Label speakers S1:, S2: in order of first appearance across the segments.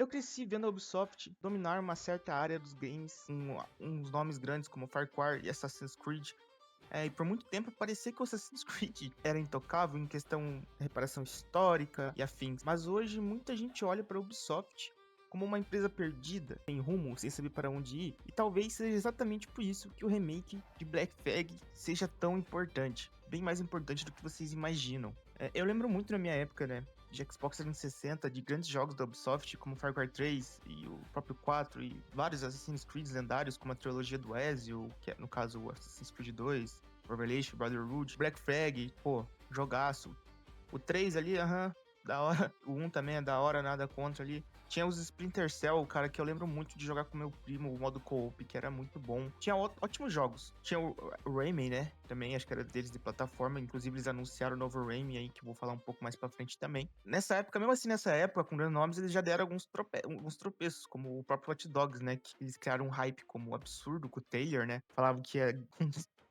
S1: cresci vendo a Ubisoft dominar uma certa área dos games, com uns nomes grandes como Far Cry e Assassin's Creed. E por muito tempo parecia que o Assassin's Creed era intocável em questão de reparação histórica e afins. Mas hoje muita gente olha para a Ubisoft como uma empresa perdida, sem rumo, sem saber para onde ir. E talvez seja exatamente por isso que o remake de Black Flag seja tão importante. Bem mais importante do que vocês imaginam. Eu lembro muito na minha época, né? De Xbox 360, de grandes jogos da Ubisoft, como Far Cry 3 e o próprio 4, e vários Assassin's Creed lendários, como a trilogia do Ezio, que é, no caso, o Assassin's Creed 2, Revelation, Brotherhood, Black Flag, pô, jogaço. O 3 ali, da hora. O 1 também é da hora, nada contra ali. Tinha os Splinter Cell, cara, que eu lembro muito de jogar com meu primo, o modo co-op, que era muito bom. Tinha ótimos jogos. Tinha o Rayman, né? Também, acho que era deles de plataforma. Inclusive, eles anunciaram o novo Rayman aí, que eu vou falar um pouco mais pra frente também. Nessa época, mesmo assim, nessa época, com grandes nomes, eles já deram alguns tropeços, como o próprio Watch Dogs, né? Que eles criaram um hype como absurdo com o Taylor, né? Falavam que ia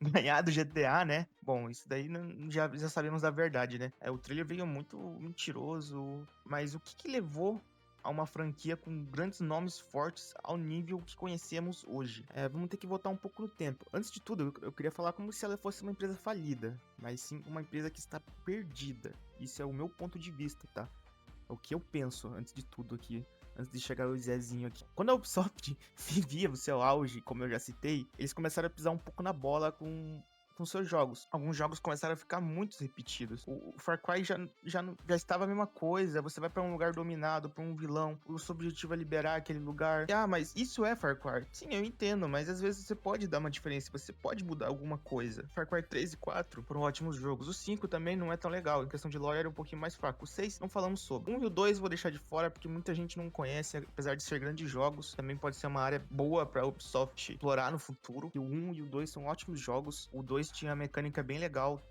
S1: ganhar do GTA, né? Bom, isso daí já sabemos da verdade, né? O trailer veio muito mentiroso, mas o que levou a uma franquia com grandes nomes fortes ao nível que conhecemos hoje? Vamos ter que voltar um pouco no tempo. Antes de tudo, eu queria falar como se ela fosse uma empresa falida, mas sim uma empresa que está perdida. Isso é o meu ponto de vista, tá? É o que eu penso antes de tudo aqui. Antes de chegar o Zezinho aqui. Quando a Ubisoft vivia o seu auge, como eu já citei, eles começaram a pisar um pouco na bola com seus jogos. Alguns jogos começaram a ficar muito repetidos. O Far Cry já estava a mesma coisa. Você vai pra um lugar dominado por um vilão. O seu objetivo é liberar aquele lugar. Mas isso é Far Cry. Sim, eu entendo, mas às vezes você pode dar uma diferença. Você pode mudar alguma coisa. Far Cry 3 e 4 foram ótimos jogos. O 5 também não é tão legal. Em questão de lore era um pouquinho mais fraco. O 6 não falamos sobre. O 1 e o 2 vou deixar de fora porque muita gente não conhece. Apesar de ser grandes jogos, também pode ser uma área boa pra Ubisoft explorar no futuro. E o 1 e o 2 são ótimos jogos. O 2 tinha a mecânica bem legal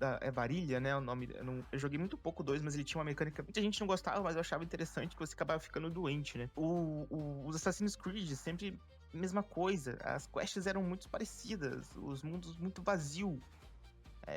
S1: da Varilha, né? O nome. Eu joguei muito pouco o 2, mas ele tinha uma mecânica. Muita gente não gostava, mas eu achava interessante que você acabava ficando doente, né? Os Assassin's Creed sempre mesma coisa. As quests eram muito parecidas, os mundos muito vazios,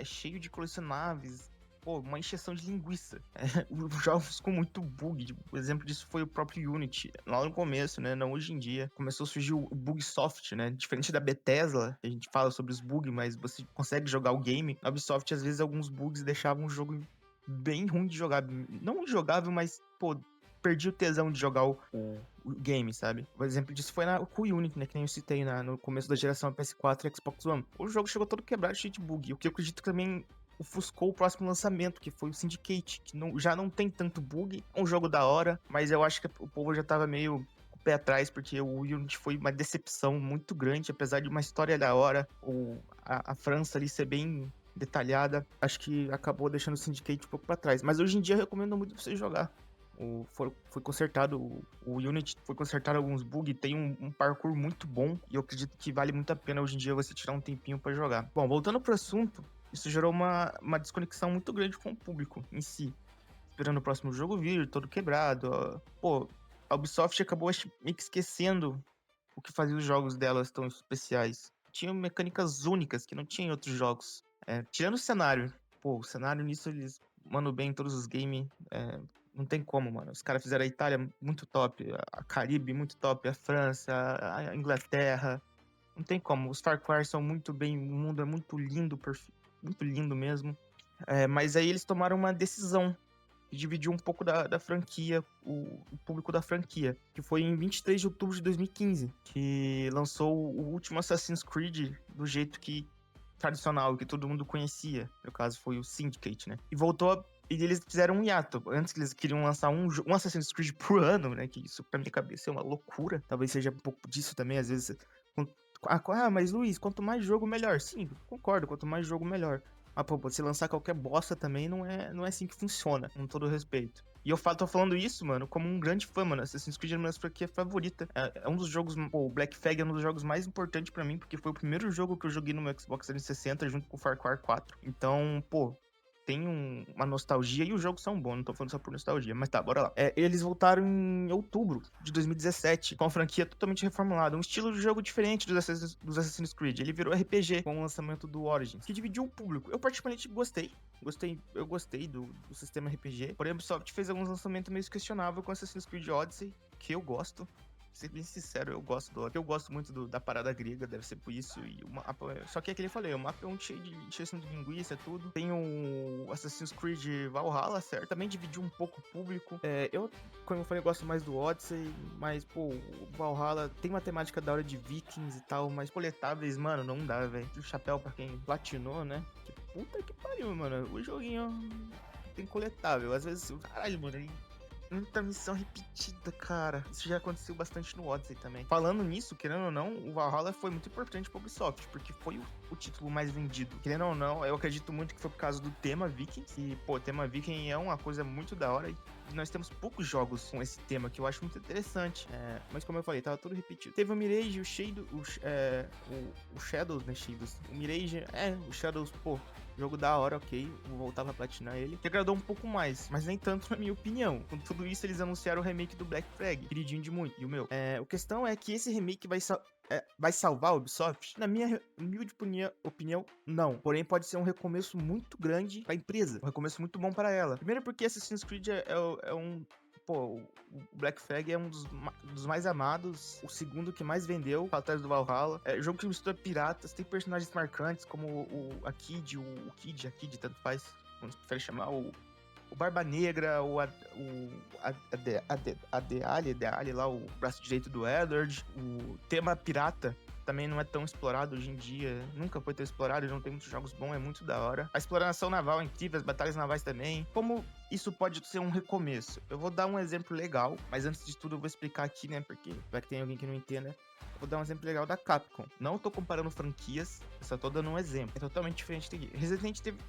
S1: cheio de colecionáveis. Pô, uma encheção de linguiça. Os jogos com muito bug. O exemplo disso foi o próprio Unity. Lá no começo, né? Não hoje em dia. Começou a surgir o bug soft, né? Diferente da Bethesda, a gente fala sobre os bugs, mas você consegue jogar o game. Na Ubisoft, às vezes, alguns bugs deixavam o jogo bem ruim de jogar. Não injogável, mas, pô, perdi o tesão de jogar o game, sabe? O exemplo disso foi com o Unity, né? Que nem eu citei no começo da geração PS4 e Xbox One. O jogo chegou todo quebrado, cheio de bug. O que eu acredito que também ofuscou o próximo lançamento, que foi o Syndicate, que já não tem tanto bug. É um jogo da hora, mas eu acho que o povo já tava meio com o pé atrás, porque o Unity foi uma decepção muito grande, apesar de uma história da hora, a França ali ser bem detalhada, acho que acabou deixando o Syndicate um pouco pra trás. Mas hoje em dia eu recomendo muito você jogar. Foi consertado, o Unity foi consertado alguns bugs, tem um parkour muito bom, e eu acredito que vale muito a pena hoje em dia você tirar um tempinho pra jogar. Bom, voltando pro assunto, isso gerou uma desconexão muito grande com o público em si. Esperando o próximo jogo vir, todo quebrado. Pô, a Ubisoft acabou meio que esquecendo o que fazia os jogos delas tão especiais. Tinham mecânicas únicas que não tinha em outros jogos. Tirando o cenário. Pô, o cenário nisso eles mandam bem em todos os games. Não tem como, mano. Os caras fizeram a Itália muito top, a Caribe muito top, a França, a Inglaterra. Não tem como. Os Far Cry são muito bem, o mundo é muito lindo, muito lindo mesmo. Mas aí eles tomaram uma decisão de dividir um pouco da franquia, o público da franquia, que foi em 23 de outubro de 2015, que lançou o último Assassin's Creed do jeito que tradicional, que todo mundo conhecia. No caso, foi o Syndicate, né? E eles fizeram um hiato. Antes que eles queriam lançar um Assassin's Creed por ano, né? Que isso, pra minha cabeça, é uma loucura. Talvez seja um pouco disso também, às vezes. Mas Luiz, quanto mais jogo, melhor. Sim, concordo, quanto mais jogo, melhor. Mas, pô, você lançar qualquer bosta também não é assim que funciona, com todo respeito. E eu tô falando isso, mano, como um grande fã, mano. Assassin's Creed é uma das franquias favoritas. É um dos jogos, pô, o Black Flag é um dos jogos mais importantes pra mim, porque foi o primeiro jogo que eu joguei no meu Xbox 360 junto com o Far Cry 4. Então, pô, tem uma nostalgia e os jogos são bons, não tô falando só por nostalgia, mas tá, bora lá. Eles voltaram em outubro de 2017 com a franquia totalmente reformulada, um estilo de jogo diferente dos Assassin's Creed. Ele virou RPG com o lançamento do Origins, que dividiu o público. Eu particularmente eu gostei do sistema RPG, porém a Ubisoft fez alguns lançamentos meio questionáveis com Assassin's Creed Odyssey que eu gosto. Ser bem sincero, eu gosto do Odyssey. Eu gosto muito da parada grega, deve ser por isso. E o mapa, só que é que eu falei, o mapa é um cheio de linguiça, tudo. Tem o Assassin's Creed Valhalla, certo? Também dividiu um pouco o público. Como eu falei, eu gosto mais do Odyssey, mas, pô, o Valhalla tem uma temática da hora de vikings e tal, mas coletáveis, mano, não dá, velho. O chapéu pra quem platinou, né? Que puta que pariu, mano. O joguinho tem coletável. Às vezes, caralho, mano, muita missão repetida, cara. Isso já aconteceu bastante no Odyssey também. Falando nisso, querendo ou não, o Valhalla foi muito importante pro Ubisoft, porque foi o título mais vendido. Querendo ou não, eu acredito muito que foi por causa do tema Vikings. E, pô, o tema Viking é uma coisa muito da hora. E nós temos poucos jogos com esse tema, que eu acho muito interessante. Mas como eu falei, tava tudo repetido. Teve o Mirage, o Shadow, o Shadows, né, Shadows? O Mirage, o Shadows, pô, jogo da hora, ok. Vou voltar pra platinar ele. Que agradou um pouco mais, mas nem tanto na minha opinião. Com tudo isso, eles anunciaram o remake do Black Flag. Queridinho de muito. E o meu. A questão é que esse remake vai salvar a Ubisoft? Na minha humilde opinião, não. Porém, pode ser um recomeço muito grande pra empresa. Um recomeço muito bom para ela. Primeiro porque Assassin's Creed é um... Pô, o Black Flag é um dos mais amados, o segundo que mais vendeu, atrás do Valhalla. É jogo que mistura piratas, tem personagens marcantes como a Kid, tanto faz, como você prefere chamar, o Barba Negra, a Deali lá, o braço direito do Edward. O tema pirata também não é tão explorado hoje em dia, nunca foi tão explorado, não tem muitos jogos bons, é muito da hora. A exploração naval é incrível, as batalhas navais também. Como isso pode ser um recomeço? Eu vou dar um exemplo legal, mas antes de tudo eu vou explicar aqui, né, porque vai que tem alguém que não entenda. Eu vou dar um exemplo legal da Capcom. Não tô comparando franquias, eu só tô dando um exemplo. É totalmente diferente daqui.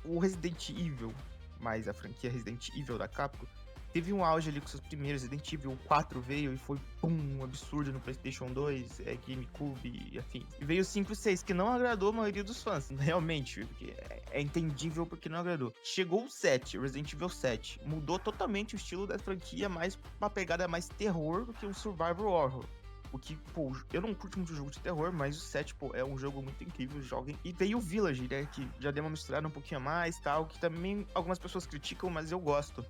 S1: O Resident Evil, mas a franquia Resident Evil da Capcom teve um auge ali com seus primeiros. Resident Evil 4 veio e foi um absurdo no PlayStation 2, GameCube e afim. E veio o 5 e 6, que não agradou a maioria dos fãs, realmente, porque é entendível porque não agradou. Chegou o 7, Resident Evil 7, mudou totalmente o estilo da franquia, mais uma pegada mais terror do que um survival horror. O que, pô, eu não curto muito jogo de terror, mas o 7, pô, é um jogo muito incrível, joguem. E veio o Village, né, que já deu uma misturada um pouquinho a mais, tal, que também algumas pessoas criticam, mas eu gosto,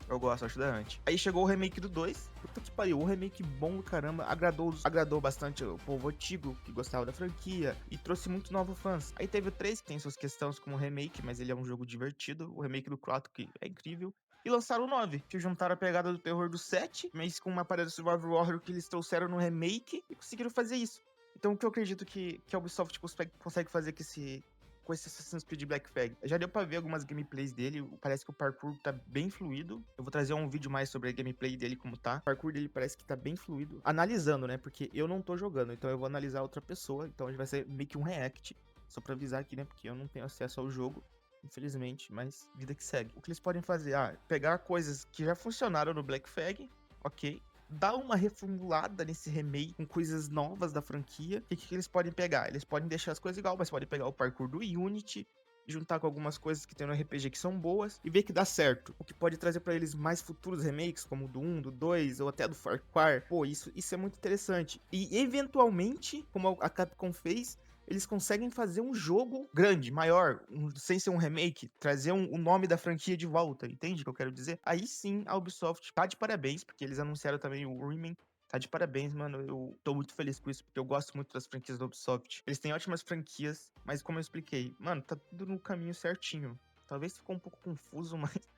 S1: acho da Hunt. Aí chegou o remake do 2, puta que pariu, o remake bom do caramba, agradou bastante o povo antigo, que gostava da franquia, e trouxe muito novos fãs. Aí teve o 3, que tem suas questões como remake, mas ele é um jogo divertido, o remake do 4, que é incrível. E lançaram o 9, que juntaram a pegada do terror do 7, mas com uma parada de survival horror que eles trouxeram no remake e conseguiram fazer isso. Então o que eu acredito que a Ubisoft consegue fazer com esse Assassin's Creed Black Flag? Já deu pra ver algumas gameplays dele, parece que o parkour tá bem fluido. Eu vou trazer um vídeo mais sobre a gameplay dele, como tá. O parkour dele parece que tá bem fluido. Analisando, né, porque eu não tô jogando, então eu vou analisar outra pessoa, então a gente vai ser meio que um react. Só pra avisar aqui, né, porque eu não tenho acesso ao jogo, infelizmente, mas vida que segue. O que eles podem fazer? Pegar coisas que já funcionaram no Black Flag, ok, dar uma reformulada nesse remake com coisas novas da franquia. O que eles podem pegar? Eles podem deixar as coisas igual, mas podem pegar o parkour do Unity, juntar com algumas coisas que tem no RPG que são boas e ver que dá certo. O que pode trazer pra eles mais futuros remakes, como o do 1, do 2 ou até do Far Cry. Pô, isso é muito interessante. E eventualmente, como a Capcom fez, eles conseguem fazer um jogo grande, maior, sem ser um remake, trazer o nome da franquia de volta, entende o que eu quero dizer? Aí sim, a Ubisoft tá de parabéns, porque eles anunciaram também o Rayman. Tá de parabéns, mano. Eu tô muito feliz com isso, porque eu gosto muito das franquias da Ubisoft. Eles têm ótimas franquias, mas como eu expliquei, mano, tá tudo no caminho certinho. Talvez ficou um pouco confuso, mas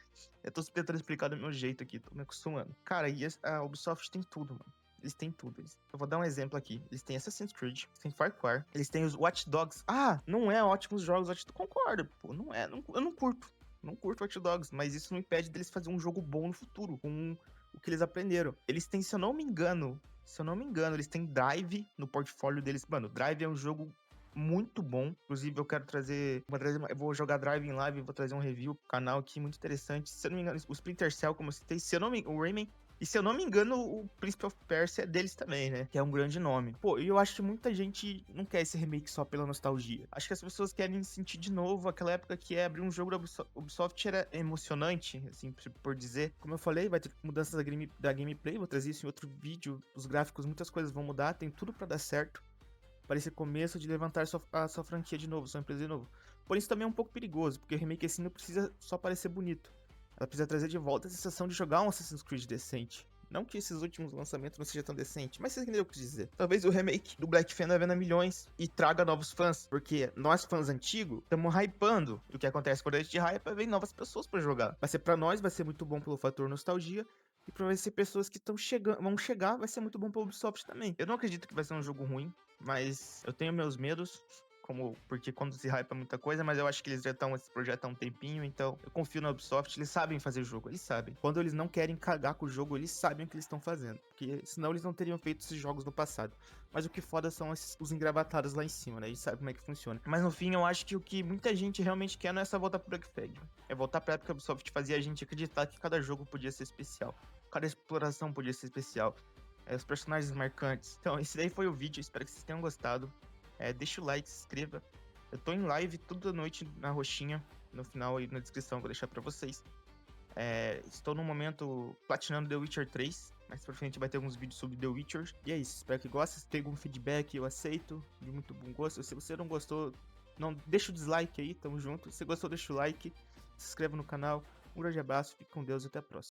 S1: eu tô tentando explicar do meu jeito aqui, tô me acostumando. Cara, e a Ubisoft tem tudo, mano. Eles têm tudo. Eu vou dar um exemplo aqui. Eles têm Assassin's Creed, eles têm Far Cry, eles têm os Watch Dogs. Não é ótimos jogos, concordo, pô, não é, eu não curto. Não curto Watch Dogs, mas isso não impede deles fazer um jogo bom no futuro, com o que eles aprenderam. Eles têm, se eu não me engano, eles têm Drive no portfólio deles. Mano, Drive é um jogo muito bom. Inclusive, eu quero trazer. Eu vou jogar Drive em live, vou trazer um review pro canal aqui, muito interessante. Se eu não me engano, o Splinter Cell, como eu citei, o Rayman. E se eu não me engano, o Prince of Persia é deles também, né? Que é um grande nome. Pô, e eu acho que muita gente não quer esse remake só pela nostalgia. Acho que as pessoas querem sentir de novo aquela época que abrir um jogo da Ubisoft era emocionante, assim, por dizer. Como eu falei, vai ter mudanças da gameplay, vou trazer isso em outro vídeo. Os gráficos, muitas coisas vão mudar, tem tudo pra dar certo. Para esse começo de levantar a sua franquia de novo, sua empresa de novo. Por isso também é um pouco perigoso, porque o remake assim não precisa só parecer bonito. Ela precisa trazer de volta a sensação de jogar um Assassin's Creed decente, Não que esses últimos lançamentos não sejam tão decentes, mas você entendeu o que eu quis dizer. Talvez o remake do Black Panther venda milhões e traga novos fãs, porque nós fãs antigos estamos hypando. E o que acontece quando a gente hypa, vem novas pessoas pra jogar. Vai ser pra nós, vai ser muito bom pelo fator nostalgia. E pra vai ser pessoas que estão chegando, vão chegar, vai ser muito bom pra Ubisoft também. Eu não acredito que vai ser um jogo ruim, mas eu tenho meus medos, porque quando se hypa muita coisa, mas eu acho que eles já estão esse projeto há um tempinho, então eu confio na Ubisoft, eles sabem fazer jogo, eles sabem. Quando eles não querem cagar com o jogo, eles sabem o que eles estão fazendo, porque senão eles não teriam feito esses jogos no passado. Mas o que foda são os engravatados lá em cima, né? Eles sabem como é que funciona. Mas no fim, eu acho que o que muita gente realmente quer não é essa volta pro Blackflag, é voltar pra época que a Ubisoft fazia a gente acreditar que cada jogo podia ser especial, cada exploração podia ser especial. Os personagens marcantes. Então, esse daí foi o vídeo. Espero que vocês tenham gostado. Deixa o like, se inscreva. Eu tô em live toda noite na roxinha. No final aí na descrição vou deixar pra vocês. Estou no momento platinando The Witcher 3. Mais pra frente vai ter alguns vídeos sobre The Witcher. E é isso. Espero que gostem. Se tem algum feedback, eu aceito. De muito bom gosto. Se você não gostou, não deixa o dislike aí. Tamo junto. Se gostou, deixa o like. Se inscreva no canal. Um grande abraço. Fique com Deus e até a próxima.